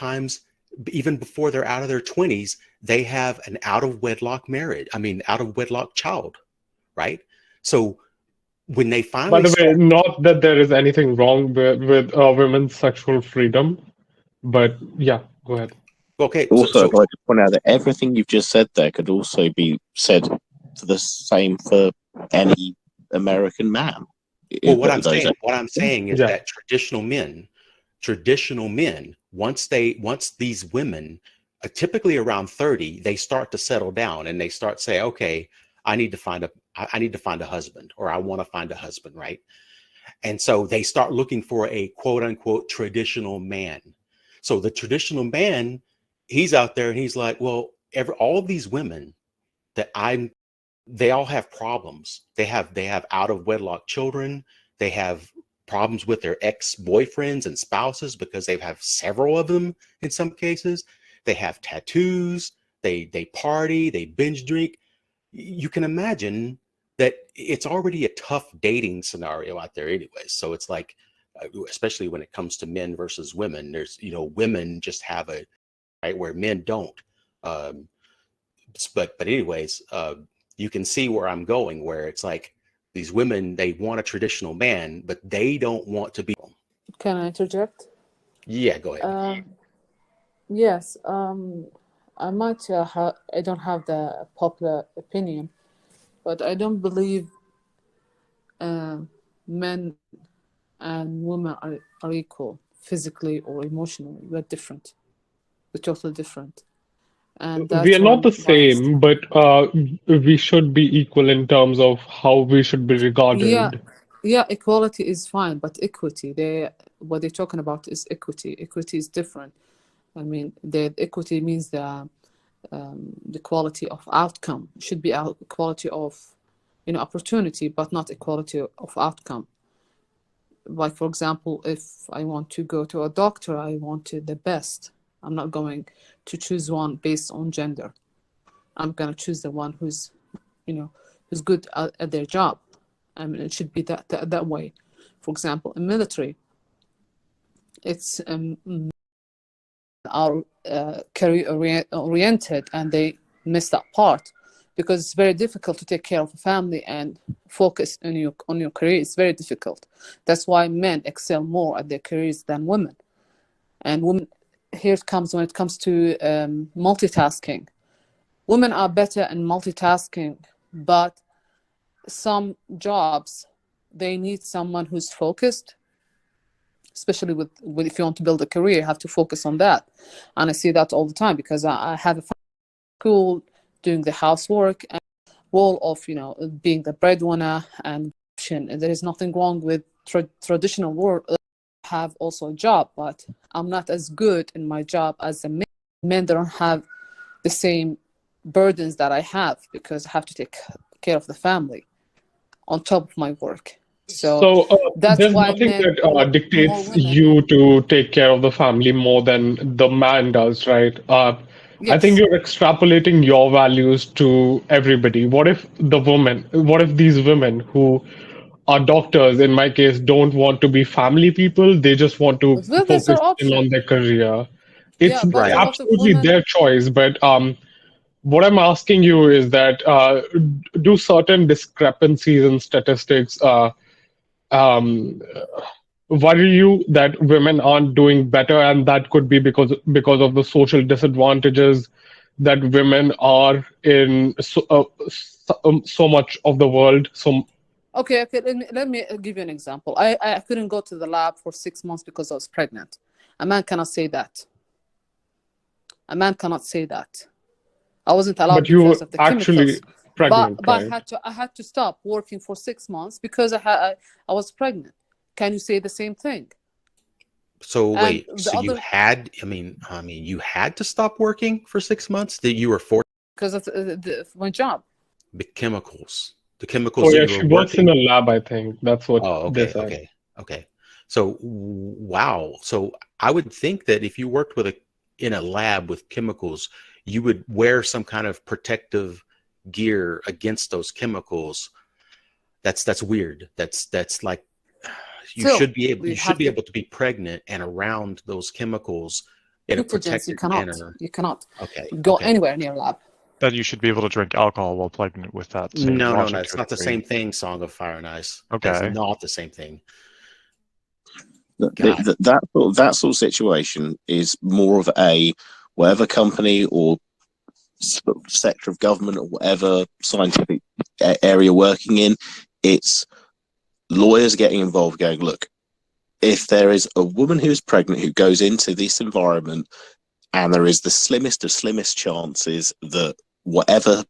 times, even before they're out of their 20s, they have an out of wedlock child, right? So when they By finally the way, start, not that there is anything wrong with women's sexual freedom, but yeah, go ahead. okay, Also, I'd like to point out that everything you've just said there could also be said for the same for any American man. well, what I'm saying is Yeah. that traditional men, once these women, typically around 30, they start to settle down and they start say, okay, I need to find a husband, or I want to find a husband, right? And so they start looking for a quote unquote traditional man. So the traditional man, he's out there and he's like, well, all of these women that they all have problems. They have out of wedlock children. They have problems with their ex-boyfriends and spouses because they have several of them in some cases. They have tattoos. They party. They binge drink. You can imagine that it's already a tough dating scenario out there anyway. So it's like, especially when it comes to men versus women, there's, women just have a right where men don't. But anyways, you can see where I'm going, where it's like these women, they want a traditional man, but they don't want to be. Can I interject? Yeah, go ahead. Yes. I might I don't have the popular opinion, but I don't believe men and women are equal physically or emotionally. We're different. We're totally different. And We that's are not one the why same, but we should be equal in terms of how we should be yeah, regarded. yeah, equality is fine, but equity, what they're talking about is equity. Equity is different. I mean, the equity means the quality of outcome should be quality of opportunity, but not equality of outcome. Like, for example, if I want to go to a doctor, I want the best. I'm not going to choose one based on gender. I'm going to choose the one who's good at their job. I mean, it should be that way. For example, in military, it's are career oriented, and they miss that part because it's very difficult to take care of a family and focus on your career. It's very difficult. That's why men excel more at their careers than women. And women, here it comes when it comes to multitasking. Women are better in multitasking, but some jobs, they need someone who's focused, especially with if you want to build a career, you have to focus on that. And I see that all the time because I have a school doing the housework and role of being the breadwinner, and there is nothing wrong with traditional work. I have also a job, but I'm not as good in my job as the men. Men don't have the same burdens that I have because I have to take care of the family on top of my work. So that's There's why nothing men that or more dictates women. you to take care of the family more than the man does, right? I think Yes. you're extrapolating your values to everybody. What if these women who are doctors, in my case, don't want to be family people? They just want to Well, that's focus their in on option. their career. It's Yeah, but a Right. lot of absolutely women. their choice, but what I'm asking you is that do certain discrepancies in statistics um, worry you that women aren't doing better, and that could be because of the social disadvantages that women are in so much of the world. So Okay. Let me give you an example. I couldn't go to the lab for 6 months because I was pregnant. A man cannot say that. A man cannot say that. I wasn't allowed but you were because of the actually chemicals. But pregnant, but right? I had to stop working for 6 months because I was pregnant. Can you say the same thing? So And wait, the so you other, had, you had to stop working for 6 months? That you were forced because of my job. the chemicals, Oh that yeah, you were she works in working. a lab, I think. That's what Oh, they okay, said. okay, okay. So wow. So I would think that if you worked in a lab with chemicals, you would wear some kind of protective gear against those chemicals. That's weird. That's like Still, you we should have be to. able to be pregnant and around those chemicals in a Mutagens, protected manner. You cannot Okay. go Okay. anywhere near lab. Then you should be able to drink alcohol while pregnant with that same No, logic. it's not the same thing. Song of Fire and Ice. Okay. It's not the same thing. That sort of situation is more of a whatever company or sector of government or whatever scientific area working in, it's lawyers getting involved going, look, if there is a woman who's pregnant who goes into this environment and there is the slimmest of slimmest chances that whatever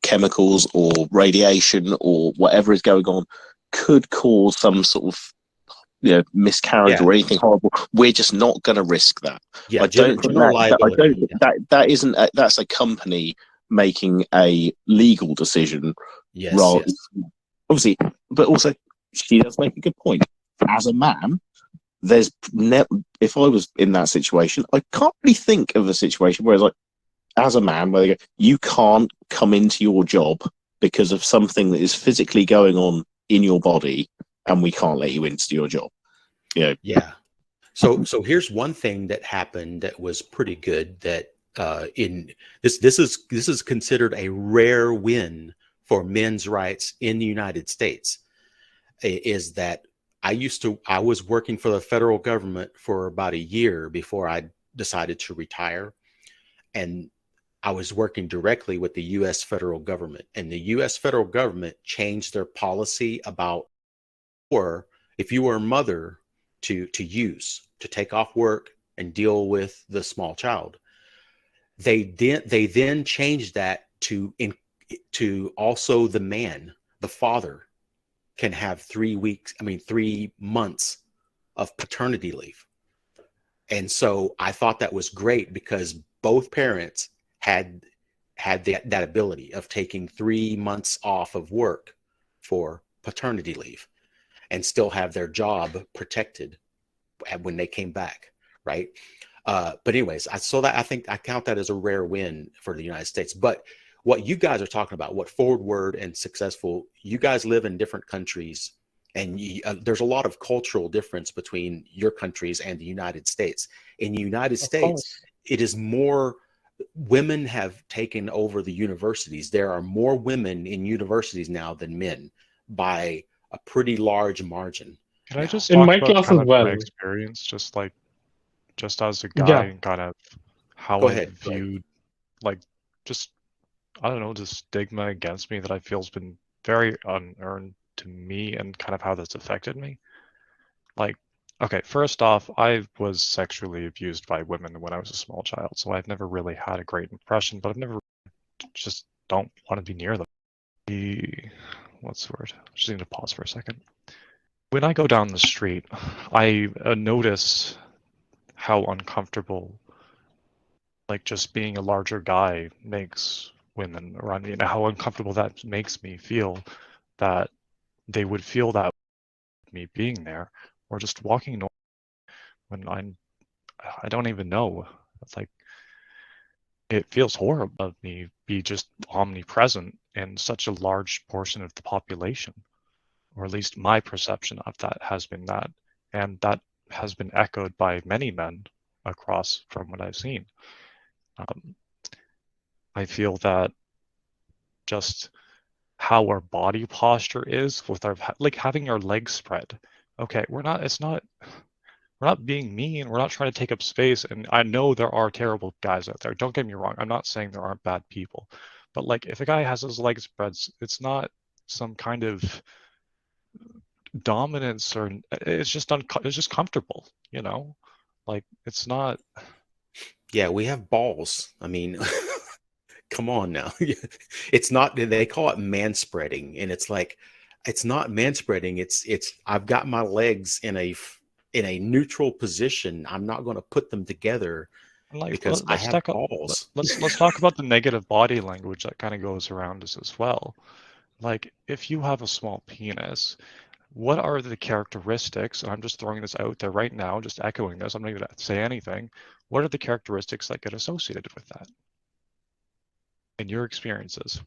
chemicals or radiation or whatever is going on could cause some sort of miscarriage or anything horrible, we're just not going to risk that. Yeah, I don't think that isn't that's a company making a legal decision. Yes. Obviously, but also she does make a good point. As a man, there's if I was in that situation, I can't really think of a situation where it's like, as a man, where they go, you can't come into your job because of something that is physically going on in your body, and we can't let you into your job. Yeah. So here's one thing that happened that was pretty good. That in this is considered a rare win for men's rights in the United States. Is that I was working for the federal government for about a year before I decided to retire, and I was working directly with the U.S. federal government, and the U.S. federal government changed their policy about, or if you were a mother, to take off work and deal with the small child. They then changed that to also the man, the father, can have 3 months of paternity leave. And so I thought that was great because both parents had that ability of taking 3 months off of work for paternity leave and still have their job protected when they came back, right? But anyways, I think I count that as a rare win for the United States. But what you guys are talking about, what forward and successful, you guys live in different countries, and there's a lot of cultural difference between your countries and the United States. In the United States, it is more, women have taken over the universities. There are more women in universities now than men by a pretty large margin. Can I just in talk my about class kind as of well? my experience, just as a guy, and kind of how I viewed, like, just, I don't know, the stigma against me that I feel has been very unearned to me, and kind of how that's affected me. Like, okay, first off, I was sexually abused by women when I was a small child, so I've never really had a great impression, but I've never, just don't want to be near them. What's the word? I just need to pause for a second. When I go down the street, I notice how uncomfortable, like, just being a larger guy makes women around me, and how uncomfortable that makes me feel, that they would feel that me being there, or just walking normal when I don't even know. It's like, it feels horrible of me be just omnipresent in such a large portion of the population, or at least my perception of that has been that, and that has been echoed by many men across from what I've seen. I feel that just how our body posture is with our, like, having our legs spread. Okay, we're not being mean, we're not trying to take up space, and I know there are terrible guys out there, don't get me wrong, I'm not saying there aren't bad people, but like, if a guy has his legs spread, it's not some kind of dominance, or it's just comfortable, like, it's not. Yeah, we have balls. I mean, come on now. It's not, they call it manspreading, and it's like, it's not manspreading. It's I've got my legs in a neutral position. I'm not going to put them together, Like, because I have balls. Let's talk about the negative body language that kind of goes around us as well. Like, if you have a small penis, what are the characteristics? And I'm just throwing this out there right now, just echoing this. I'm not even going to say anything. What are the characteristics that get associated with that in your experiences?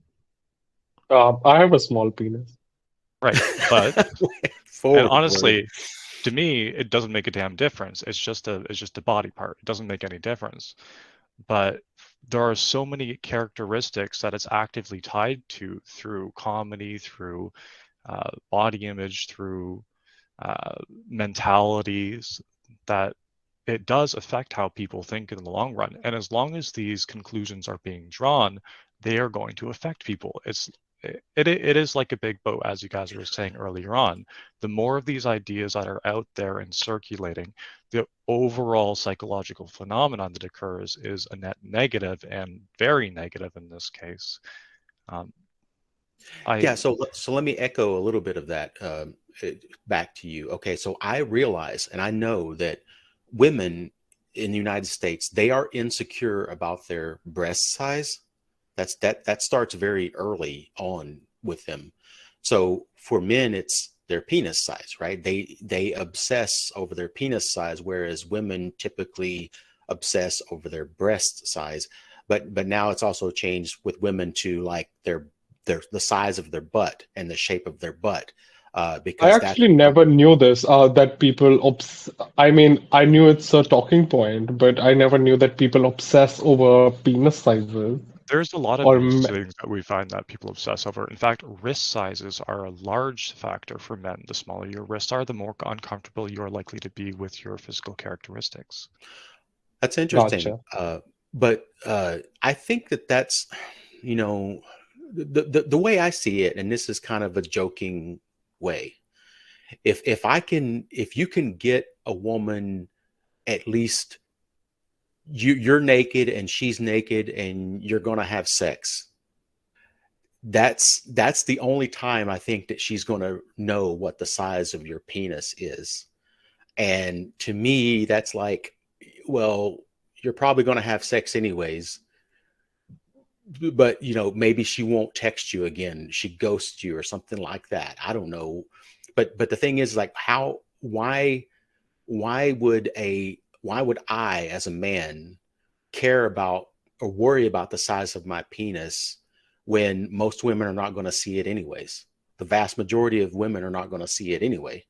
I have a small penis. Right, but and honestly, to me, it doesn't make a damn difference. It's just a body part. It doesn't make any difference. But there are so many characteristics that it's actively tied to through comedy, through body image, through mentalities, that it does affect how people think in the long run. And as long as these conclusions are being drawn, they are going to affect people. It is like a big boat, as you guys were saying earlier on. The more of these ideas that are out there and circulating, the overall psychological phenomenon that occurs is a net negative, and very negative in this case. So let me echo a little bit of that back to you. Okay, so I realize and I know that women in the United States, they are insecure about their breast size. That starts very early on with them. So for men, it's their penis size, right? They obsess over their penis size, whereas women typically obsess over their breast size. But now it's also changed with women to like the size of their butt and the shape of their butt. Because I actually never knew this, that people I mean, I knew it's a talking point, but I never knew that people obsess over penis sizes. There's a lot of things that we find that people obsess over. In fact, wrist sizes are a large factor for men. The smaller your wrists are, the more uncomfortable you're likely to be with your physical characteristics. That's interesting. Gotcha. But I think that's, you know, the way I see it, and this is kind of a joking way. If you can get a woman, at least you're naked and she's naked and you're going to have sex, that's the only time I think that she's going to know what the size of your penis is. And to me, that's like, well, you're probably going to have sex anyways, but you know, maybe she won't text you again, she ghosts you or something like that. I don't know. But the thing is, like, why would I as a man care about or worry about the size of my penis when most women are not going to see it anyways? The vast majority of women are not going to see it anyway,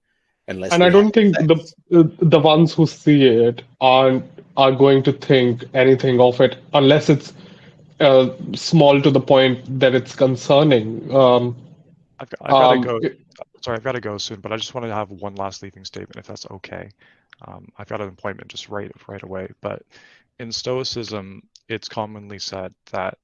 unless. And I don't think the ones who see it are going to think anything of it unless it's small to the point that it's concerning. I've got to go. Sorry, I've got to go soon, but I just wanted to have one last leaving statement, if that's okay. I've got an appointment just right away. But in Stoicism, it's commonly said that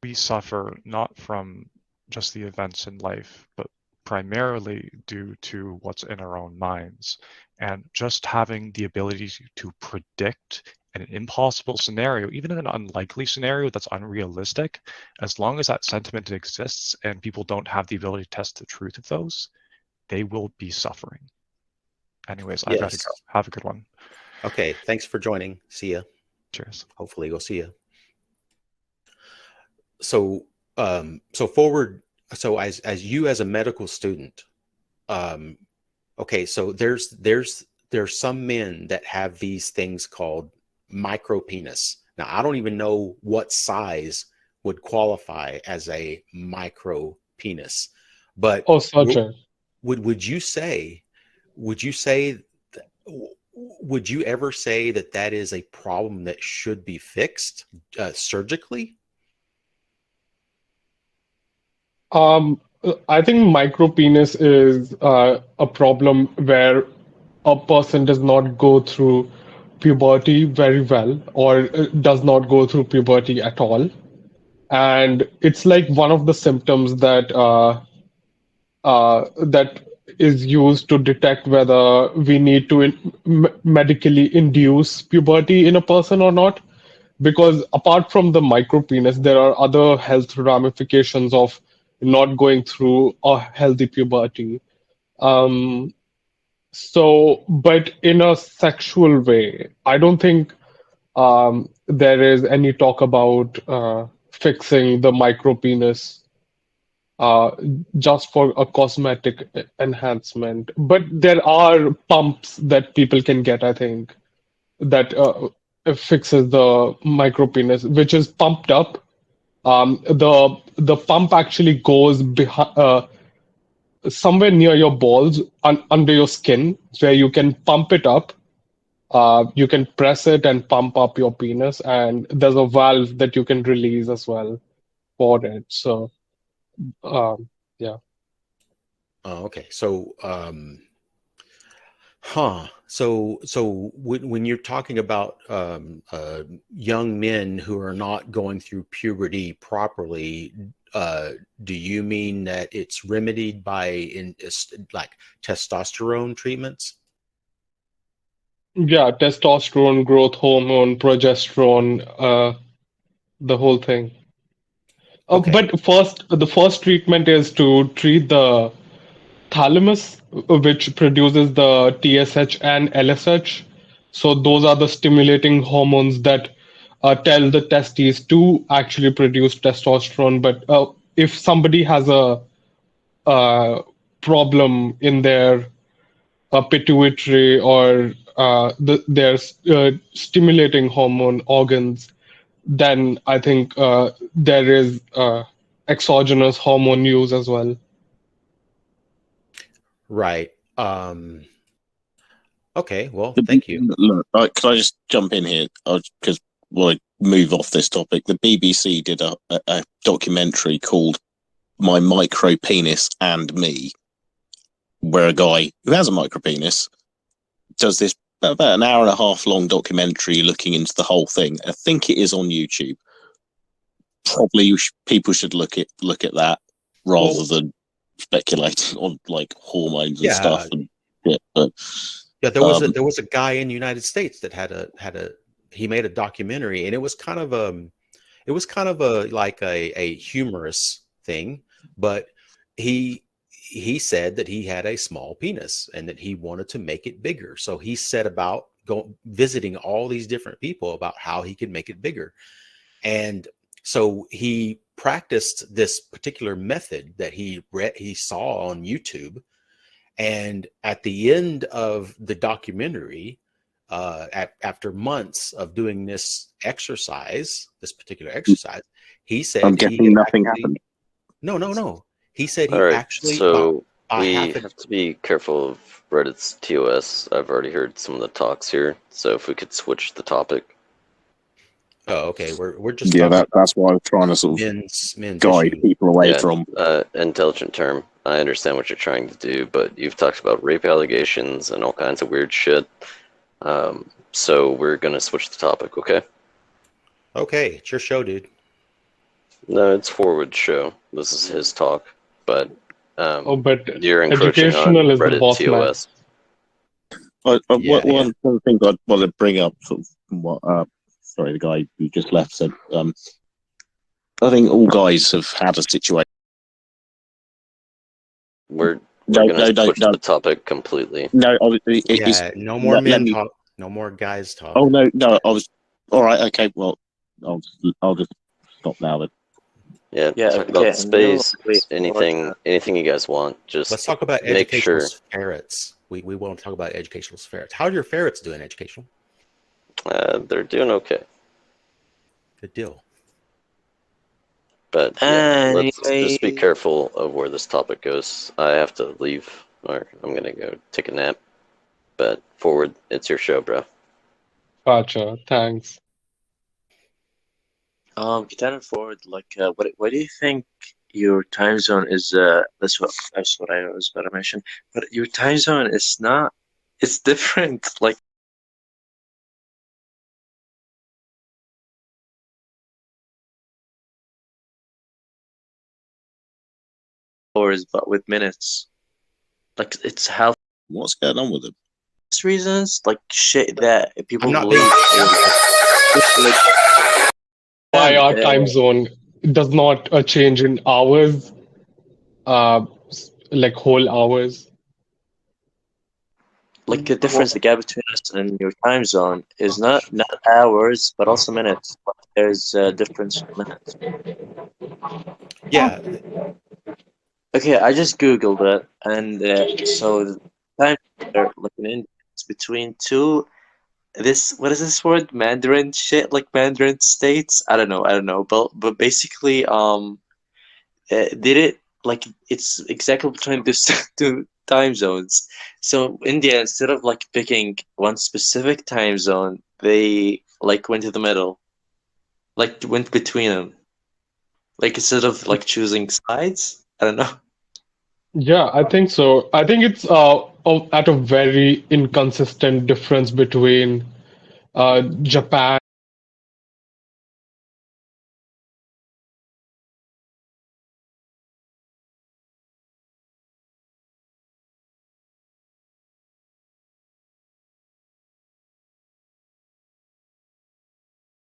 we suffer not from just the events in life, but primarily due to what's in our own minds. And just having the ability to predict an impossible scenario, even in an unlikely scenario that's unrealistic, as long as that sentiment exists and people don't have the ability to test the truth of those, they will be suffering. Anyways, I've got to go. Have a good one. Okay, thanks for joining. See ya. Cheers. Hopefully we'll see you. So forward. So as you as a medical student, okay, so there's some men that have these things called micro penis. Now, I don't even know what size would qualify as a micro penis, but would you ever say that is a problem that should be fixed surgically? I think micro penis is a problem where a person does not go through puberty very well, or does not go through puberty at all. And it's like one of the symptoms that that is used to detect whether we need to medically induce puberty in a person or not. Because apart from the micro penis, there are other health ramifications of not going through a healthy puberty. But in a sexual way, I don't think there is any talk about fixing the micro penis just for a cosmetic enhancement. But there are pumps that people can get, I think, that fixes the micro penis, which is pumped up. The pump actually goes behind. somewhere near your balls, under your skin, where you can pump it up. You can press it and pump up your penis, and there's a valve that you can release as well for it. So, yeah. Oh, okay. So, So when you're talking about young men who are not going through puberty properly, do you mean that it's remedied by like testosterone treatments? Yeah, testosterone, growth hormone, progesterone, the whole thing. Okay. But the first treatment is to treat the thalamus, which produces the TSH and LSH. So those are the stimulating hormones that tell the testes to actually produce testosterone. But if somebody has a problem in their pituitary or their stimulating hormone organs, then I think there is exogenous hormone use as well. Right. Okay. Well, thank you. Look, can I just jump in here? Because I move off this topic. The BBC did a documentary called "My Micro Penis and Me," where a guy who has a micro penis does this about an hour and a half long documentary looking into the whole thing. I think it is on YouTube. Probably people should look at that rather than speculating on like hormones and stuff. And but yeah, there was a guy in the United States that he made a documentary, and it was kind of a like a humorous thing, but he said that he had a small penis and that he wanted to make it bigger. So he set about visiting all these different people about how he could make it bigger. And so he practiced this particular method that he saw on YouTube. And at the end of the documentary, after months of doing this particular exercise, he said I'm guessing nothing happened. No. He said he actually. So we have to be careful of Reddit's TOS. I've already heard some of the talks here, so if we could switch the topic. Oh, okay. We're just that's why I'm trying to sort of men's guide issue. people away from intelligent term. I understand what you're trying to do, but you've talked about rape allegations and all kinds of weird shit. So we're gonna switch the topic, okay? Okay, it's your show, dude. No, it's Forward's show. This is his talk, but but you're encroaching on Reddit TOS. One thing I'd want to bring up, sort of, what the guy who just left said. I think all guys have had a situation. We're gonna switch the topic completely. No, no more men talk. No more guys talk. Oh no! I was all right. Okay, well, I'll just stop now then. Yeah. Talk about space. Anything you guys want. Just let's talk about educational ferrets. We won't talk about educational ferrets. How are your ferrets doing educational? They're doing okay. Good deal. But let's just be careful of where this topic goes. I have to leave, or I'm gonna go take a nap. But Forward, it's your show, bro. Gotcha. Thanks. Lieutenant Forward, like, what do you think your time zone is? That's what I was about to mention. But your time zone is not. It's different. Like. Hours, but with minutes. Like, it's how. What's going on with them? Reasons, like shit that people believe. Why our time zone does not change in hours, like whole hours. Like the difference, the gap between us and your time zone is not hours, but also minutes. There's a difference in minutes. Yeah. Okay, I just googled it, and so the time they're looking in is between two. What is this word? Mandarin shit, like Mandarin states. I don't know, but basically, did it like it's exactly between these two time zones. So India, instead of like picking one specific time zone, they like went to the middle, like went between them. Like instead of like choosing sides, I don't know. Yeah, I think so. I think it's at a very inconsistent difference between Japan